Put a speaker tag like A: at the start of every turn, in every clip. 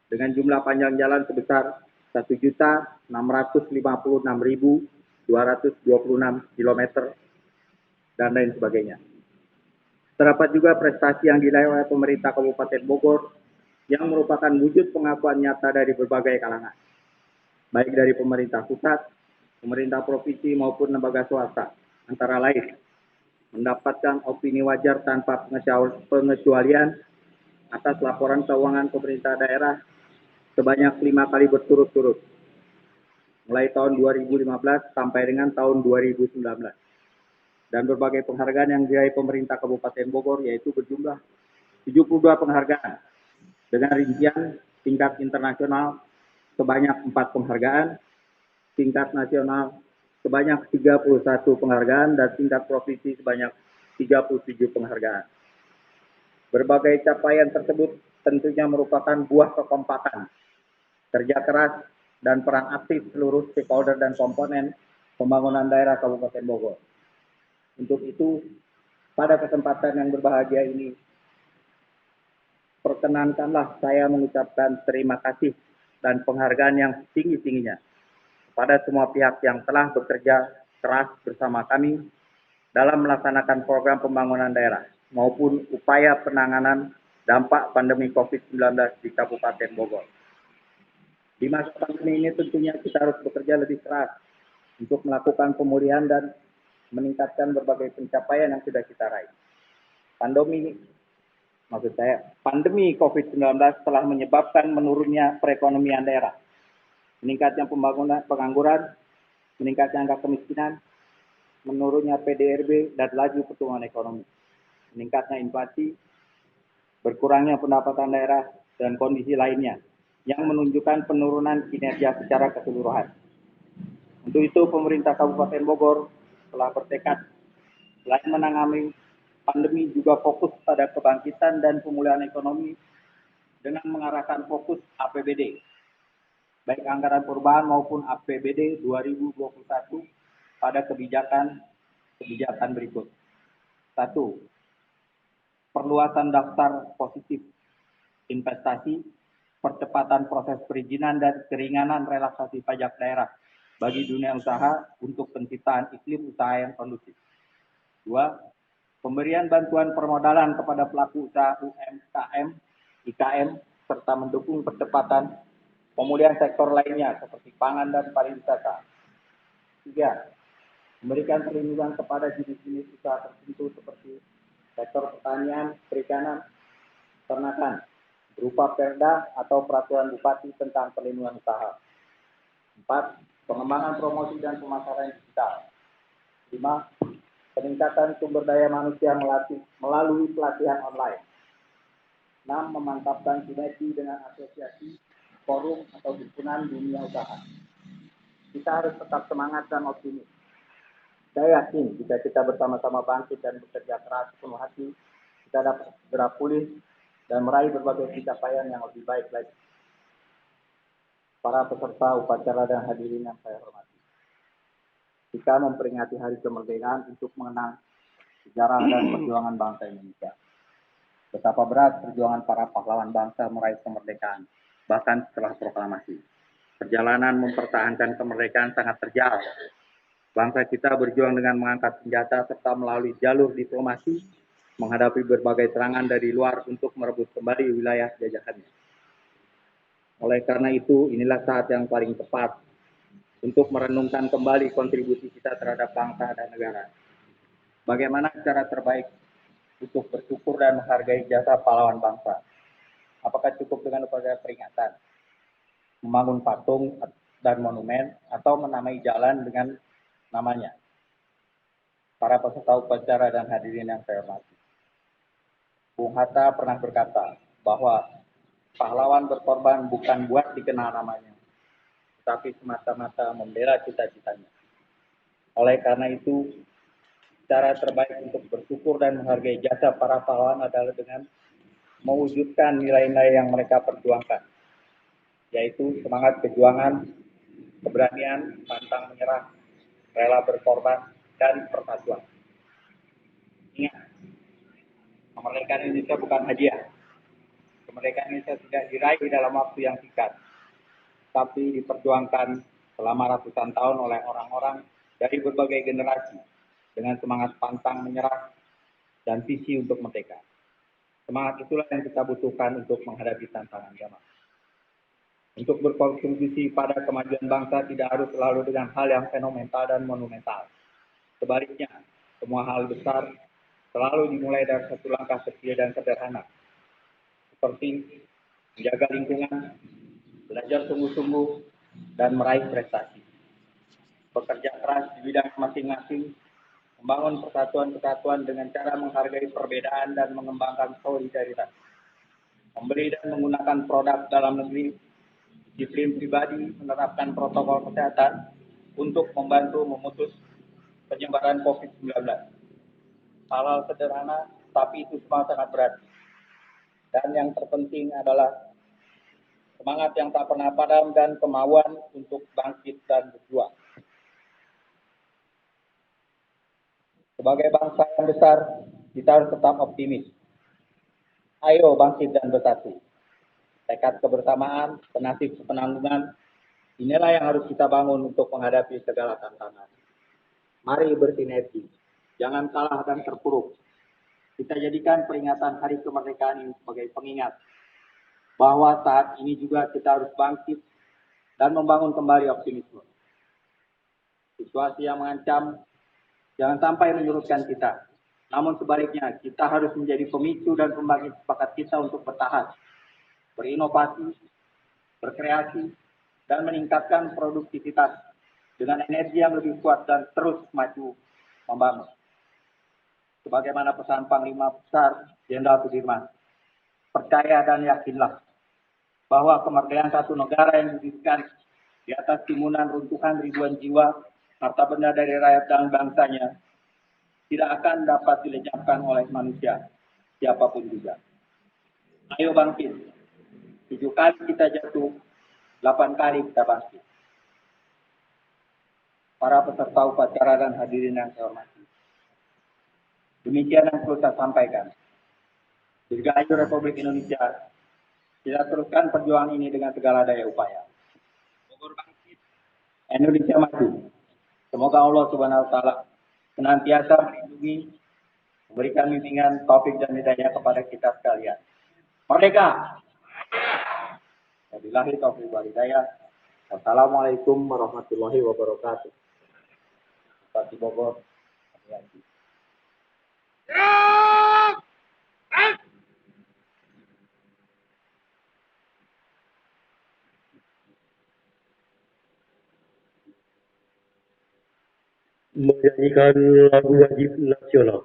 A: dengan jumlah panjang jalan sebesar 1.656.226 km dan lain sebagainya. Terdapat juga prestasi yang diraih oleh pemerintah Kabupaten Bogor yang merupakan wujud pengakuan nyata dari berbagai kalangan, baik dari pemerintah pusat, pemerintah provinsi maupun lembaga swasta, antara lain mendapatkan opini wajar tanpa pengecualian atas laporan keuangan pemerintah daerah sebanyak 5 kali berturut-turut, mulai tahun 2015 sampai dengan tahun 2019. Dan berbagai penghargaan yang diraih pemerintah Kabupaten Bogor yaitu berjumlah 72 penghargaan dengan rincian tingkat internasional sebanyak 4 penghargaan, tingkat nasional sebanyak 31 penghargaan, dan tingkat provinsi sebanyak 37 penghargaan. Berbagai capaian tersebut tentunya merupakan buah kekompakan, kerja keras, dan peran aktif seluruh stakeholder dan komponen pembangunan daerah Kabupaten Bogor. Untuk itu, pada kesempatan yang berbahagia ini, perkenankanlah saya mengucapkan terima kasih dan penghargaan yang tinggi-tingginya pada semua pihak yang telah bekerja keras bersama kami dalam melaksanakan program pembangunan daerah maupun upaya penanganan dampak pandemi COVID-19 di Kabupaten Bogor. Di masa pandemi ini tentunya kita harus bekerja lebih keras untuk melakukan pemulihan dan meningkatkan berbagai pencapaian yang sudah kita raih. Pandemi COVID-19 telah menyebabkan menurunnya perekonomian daerah, meningkatnya pengangguran, meningkatnya angka kemiskinan, menurunnya PDRB dan laju pertumbuhan ekonomi, meningkatnya inflasi, berkurangnya pendapatan daerah, dan kondisi lainnya yang menunjukkan penurunan kinerja secara keseluruhan. Untuk itu, pemerintah Kabupaten Bogor telah bertekad selain menangani pandemi juga fokus pada kebangkitan dan pemulihan ekonomi dengan mengarahkan fokus APBD, baik anggaran perubahan maupun APBD 2021 pada kebijakan berikut. 1. Perluasan daftar positif investasi, percepatan proses perizinan dan keringanan relaksasi pajak daerah bagi dunia usaha untuk penciptaan iklim usaha yang kondusif. 2. Pemberian bantuan permodalan kepada pelaku usaha UMKM, IKM, serta mendukung percepatan pemulihan sektor lainnya seperti pangan dan pariwisata. 3. Memberikan perlindungan kepada jenis-jenis usaha tertentu seperti sektor pertanian, perikanan, ternakan, berupa perda atau peraturan bupati tentang perlindungan usaha. 4. Pengembangan promosi dan pemasaran digital. 5. Peningkatan sumber daya manusia melalui pelatihan online. 6. Memantapkan sinergi dengan asosiasi, forum, atau himpunan dunia usaha. Kita harus tetap semangat dan optimis. Saya yakin jika kita bersama-sama bangkit dan bekerja keras penuh hati, kita dapat segera pulih dan meraih berbagai pencapaian yang lebih baik lagi. Para peserta upacara dan hadirin yang saya hormati, kita memperingati Hari Kemerdekaan untuk mengenang sejarah dan perjuangan bangsa Indonesia. Betapa berat perjuangan para pahlawan bangsa meraih kemerdekaan, bahkan setelah proklamasi. Perjalanan mempertahankan kemerdekaan sangat terjal. Bangsa kita berjuang dengan mengangkat senjata serta melalui jalur diplomasi menghadapi berbagai serangan dari luar untuk merebut kembali wilayah jajahannya. Oleh karena itu, inilah saat yang paling tepat untuk merenungkan kembali kontribusi kita terhadap bangsa dan negara. Bagaimana cara terbaik untuk bersyukur dan menghargai jasa pahlawan bangsa? Apakah cukup dengan upacara peringatan, membangun patung dan monumen, atau menamai jalan dengan namanya? Para peserta upacara dan hadirin yang saya hormati, Bung Hatta pernah berkata bahwa pahlawan berkorban bukan buat dikenal namanya, tapi semata-mata membela cita-citanya. Oleh karena itu, cara terbaik untuk bersyukur dan menghargai jasa para pahlawan adalah dengan mewujudkan nilai-nilai yang mereka perjuangkan, yaitu semangat perjuangan, keberanian, pantang menyerah, rela berkorban, dan persatuan. Ingat, kemerdekaan Indonesia bukan hadiah. Kemerdekaan Indonesia tidak diraih dalam waktu yang singkat, tapi diperjuangkan selama ratusan tahun oleh orang-orang dari berbagai generasi dengan semangat pantang menyerah dan visi untuk merdeka. Semangat itulah yang kita butuhkan untuk menghadapi tantangan zaman. Untuk berkontribusi pada kemajuan bangsa tidak harus selalu dengan hal yang fenomenal dan monumental. Sebaliknya, semua hal besar selalu dimulai dari satu langkah kecil dan sederhana, seperti menjaga lingkungan, belajar sungguh-sungguh, dan meraih prestasi. Bekerja keras di bidang masing-masing, membangun persatuan-kesatuan dengan cara menghargai perbedaan dan mengembangkan solidaritas. Membeli dan menggunakan produk dalam negeri, disiplin pribadi, menerapkan protokol kesehatan untuk membantu memutus penyebaran COVID-19. Hal-hal sederhana, tapi itu semua sangat berat. Dan yang terpenting adalah semangat yang tak pernah padam dan kemauan untuk bangkit dan berjuang. Sebagai bangsa yang besar, kita harus tetap optimis. Ayo bangkit dan bersatu. Tekad kebersamaan, penasih penanggungan, inilah yang harus kita bangun untuk menghadapi segala tantangan. Mari bersinergi, jangan kalah dan terpuruk. Kita jadikan peringatan Hari Kemerdekaan ini sebagai pengingat bahwa saat ini juga kita harus bangkit dan membangun kembali optimisme. Situasi yang mengancam jangan sampai menyurutkan kita. Namun sebaliknya, kita harus menjadi pemicu dan pembangkit semangat kita untuk bertahan, berinovasi, berkreasi, dan meningkatkan produktivitas dengan energi yang lebih kuat dan terus maju membangun. Sebagaimana pesan Panglima Besar Jenderal Sudirman, percaya dan yakinlah bahwa kemerdekaan satu negara yang didirikan di atas timunan runtuhan ribuan jiwa, harta benda dari rakyat dan bangsanya, tidak akan dapat dilenyapkan oleh manusia, siapapun juga. Ayo bangkit. 7 kali kita jatuh, 8 kali kita bangkit. Para peserta upacara dan hadirin yang saya hormati, demikian yang perlu saya sampaikan. Dirgahayu Republik Indonesia, kita teruskan perjuangan ini dengan segala daya upaya. Bogor bangkit, Indonesia maju. Semoga Allah Subhanahu wa taala senantiasa melindungi, memberikan bimbingan, taufik dan hidayah kepada kita sekalian. Merdeka! Wabillahi taufiq wal hidayah. Wassalamualaikum warahmatullahi wabarakatuh. Bupati Bogor.
B: Menyanyikan lagu wajib nasional.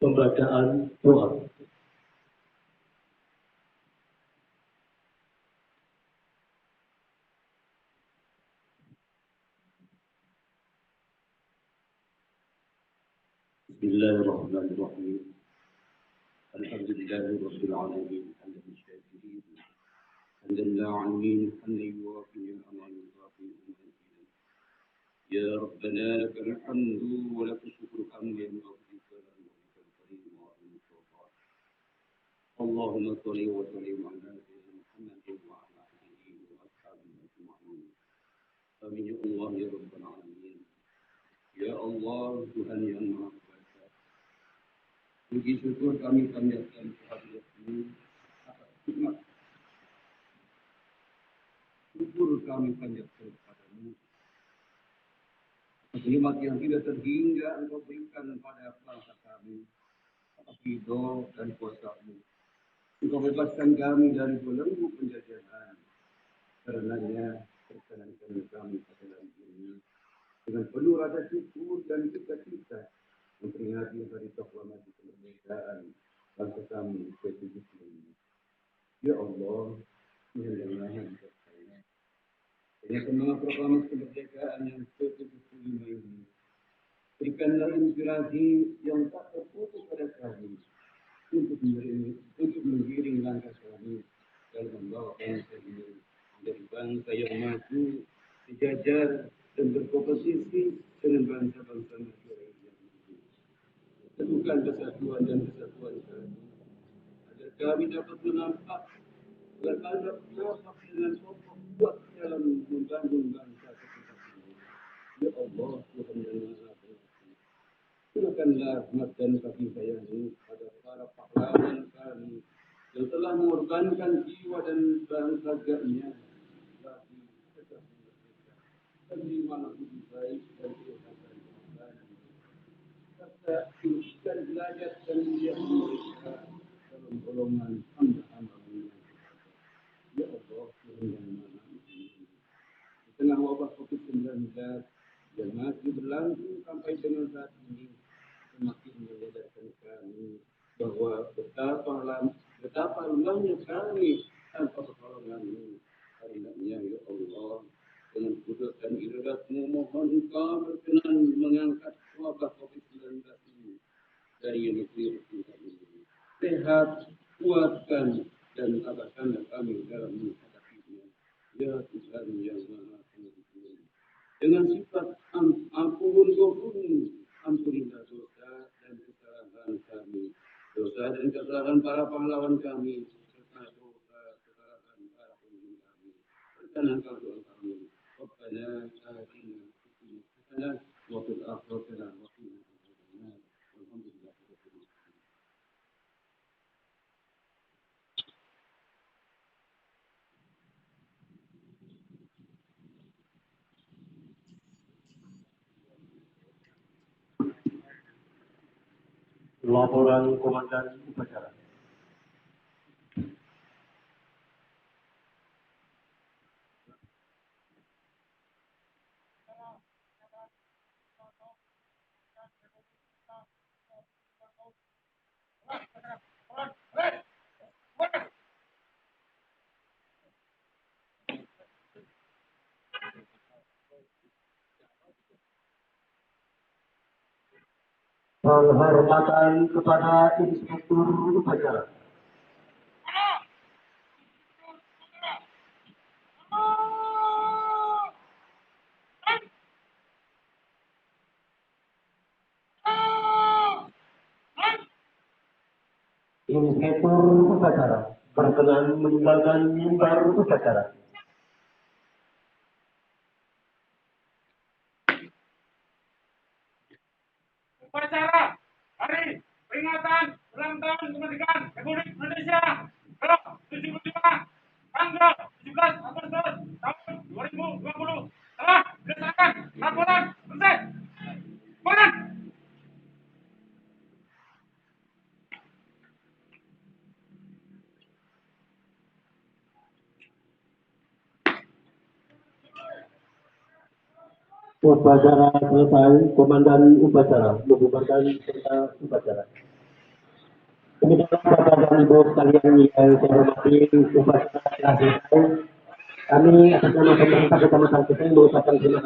B: Pembacaan doa. Bismillahirrahmanirrahim. Alhamdulillahi Rabbil Alamin. Hamdan syakirin. Hamdan na'amin. Hamdan yuwafi al-amal al-ghafi al-majid. Ya Rabbana lakal hamdu wa lakal syukru hamdan yuwafi al-karim wa al-mutawaf. Allahumma salli wa sallim ala sayyidina Muhammad wa ala alihi wa ashabihi ajma'in. Amin ya Allah ya Rabbal Alamin. Ya Allah, Tuhan yang Maha Kuasa. Puji syukur kami panjatkan kehadirat-Mu atas nikmat. Syukur kami panjatkan kepada-Mu atas nikmat yang tidak terhingga Engkau berikan pada bangsa kami atas ridho dan kuasa-Mu. Engkau bebaskan kami dari belenggu penjajahan. Karenanya perkenankan kami pada hari ini dengan penuh rasa syukur dan sukacita memperingati hari proklamasi kemerdekaan bangsa kami ke-75. Ya Allah, Tuhan yang Maha Bijaksana, dengan semangat proklamasi kemerdekaan yang ke-75 ini, berikanlah inspirasi yang tak terputus pada kami untuk menggiring langkah kami dalam membawa bangsa ini menjadi bangsa yang maju, sejajar dan berkompetisi dengan bangsa-bangsa negara yang lain. Teguhkan persatuan dan kesatuan kami, agar kami dapat menampak, agar kami dapat menampak dengan kokoh kuat dalam membangun bangsa kita ini. Ya Allah, Tuhan yang Maha Pengasih, curahkanlah rahmat dan kasih sayang-Mu pada para pahlawan kami yang telah mengorbankan jiwa dan raganya bagi kekasih mereka, demi mana lebih baik dan kehidupan kebangsaan, serta tinggikan derajat dan mulia mereka dalam golongan hamba-hamba-Mu. Ya Allah, Tuhan yang Maha Pengasih, di tengah wabah COVID-19 yang masih berlangsung sampai dengan saat ini, semakin menyadarkan kami bahwa betapa lemahnya kami tanpa pertolongan-Mu. Karenanya ya Allah, dengan kudus dan iradat-Mu mohon Engkau berkenan mengangkat wabah COVID-19 ini dari negeri kita ini. Sehat, kuatkan dan tabahkanlah kami dalam menghadapinya. Ya Tuhan yang Maha Pengampun, dengan sifat ampun ghafur, ampunilah dosa dan kesalahan kami, dosa dan kesalahan para pahlawan kami, serta dosa kesalahan para pemimpin kami. Perkenankan doa kami. Rabbana atina fid dunya hasanah wa fil akhirati hasanah wa qina adzabannar. Walhamdulillah. Laporan Komandan Upacara. Penghormatan kepada Inspektur Upacara. Inspektur Upacara berkenan meninggalkan mimbar upacara.
C: Upacara hari peringatan ulang tahun kemerdekaan Republik Indonesia ke-75 tanggal 17 Agustus tahun 2020 telah berdasarkan laporan selesai. Komandan.
B: Upacara selesai, Komandan Upacara membubarkan peserta upacara.
D: Demikianlah Bapak dan Ibu sekalian yang saya hormati, upacara telah selesai. Kami atas nama pemerintah Kecamatan Kuseng mengucapkan terima kasih.